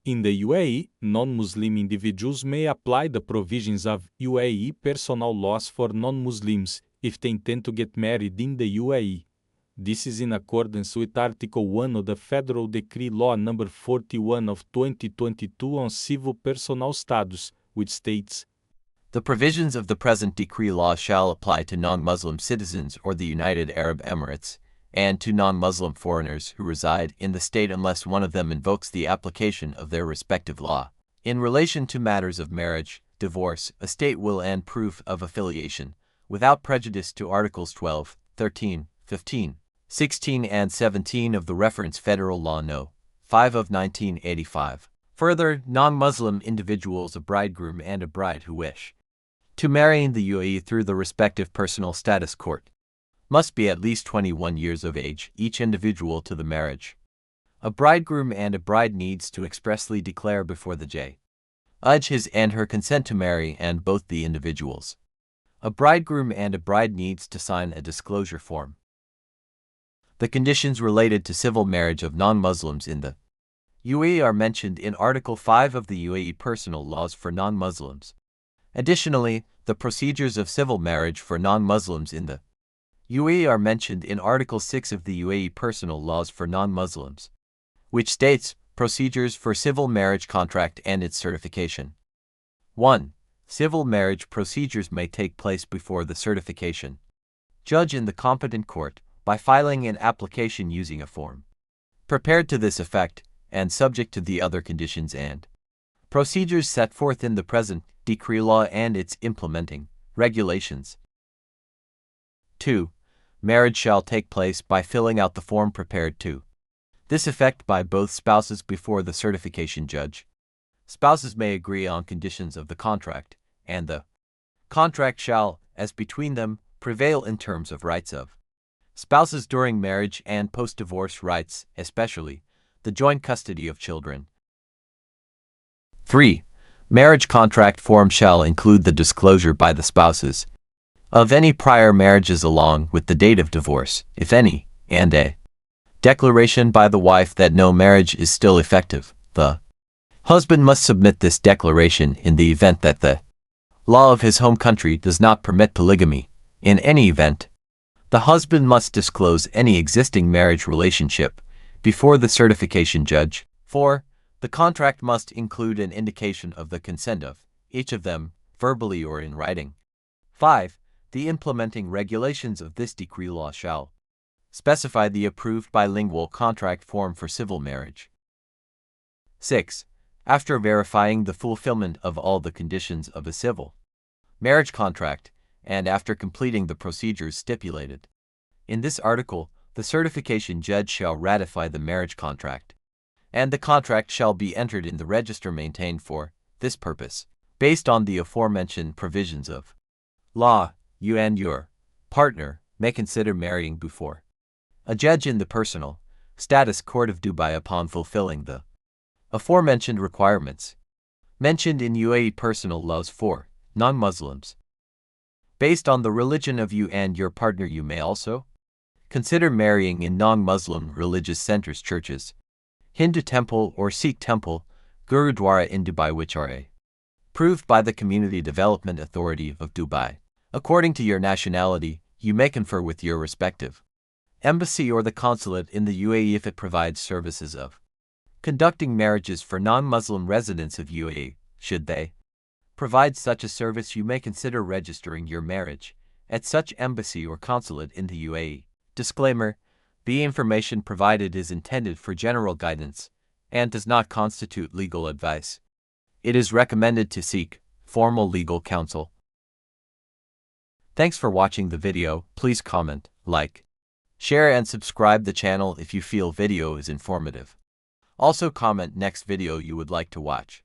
In the UAE, non-Muslim individuals may apply the provisions of UAE personal laws for non-Muslims if they intend to get married in the UAE. This is in accordance with Article 1 of the Federal Decree Law No. 41 of 2022 on civil personal status, which states, "The provisions of the present decree law shall apply to non-Muslim citizens or the United Arab Emirates, and to non-Muslim foreigners who reside in the state unless one of them invokes the application of their respective law. In relation to matters of marriage, divorce, estate will and proof of affiliation, without prejudice to Articles 12, 13, 15, 16 and 17 of the reference Federal Law No. 5 of 1985. Further, non-Muslim individuals, a bridegroom and a bride who wish to marry in the UAE through the respective personal status court, must be at least 21 years of age, each individual to the marriage. A bridegroom and a bride needs to expressly declare before the judge his and her consent to marry, and both the individuals. A bridegroom and a bride needs to sign a disclosure form. The conditions related to civil marriage of non-Muslims in the UAE are mentioned in Article 5 of the UAE Personal Laws for Non-Muslims. Additionally, the procedures of civil marriage for non-Muslims in the UAE are mentioned in Article 6 of the UAE Personal Laws for Non-Muslims, which states procedures for civil marriage contract and its certification. 1. Civil marriage procedures may take place before the certification judge in the competent court by filing an application using a form prepared to this effect and subject to the other conditions and procedures set forth in the present decree law and its implementing regulations. 2. Marriage shall take place by filling out the form prepared to this effect by both spouses before the certification judge. Spouses may agree on conditions of the contract, and the contract shall, as between them, prevail in terms of rights of spouses during marriage and post-divorce rights, especially the joint custody of children. 3. Marriage contract form shall include the disclosure by the spouses of any prior marriages along with the date of divorce, if any, and a declaration by the wife that no marriage is still effective. The husband must submit this declaration in the event that the law of his home country does not permit polygamy. In any event, the husband must disclose any existing marriage relationship before the certification judge. 4. The contract must include an indication of the consent of each of them, verbally or in writing. 5. The implementing regulations of this decree law shall specify the approved bilingual contract form for civil marriage. 6. After verifying the fulfillment of all the conditions of a civil marriage contract, and after completing the procedures stipulated in this article, the certification judge shall ratify the marriage contract, and the contract shall be entered in the register maintained for this purpose, based on the aforementioned provisions of law. You and your partner may consider marrying before a judge in the personal status court of Dubai upon fulfilling the aforementioned requirements mentioned in UAE Personal Laws for non-Muslims. Based on the religion of you and your partner, you may also consider marrying in non-Muslim religious centers, churches, Hindu temple or Sikh temple, Gurudwara in Dubai, which are approved by the Community Development Authority of Dubai. According to your nationality, you may confer with your respective embassy or the consulate in the UAE if it provides services of conducting marriages for non-Muslim residents of UAE. Should they provide such a service, you may consider registering your marriage at such embassy or consulate in the UAE. Disclaimer: the information provided is intended for general guidance and does not constitute legal advice. It is recommended to seek formal legal counsel. Thanks for watching the video. Please comment, like, share and subscribe the channel if you feel video is informative. Also comment next video you would like to watch.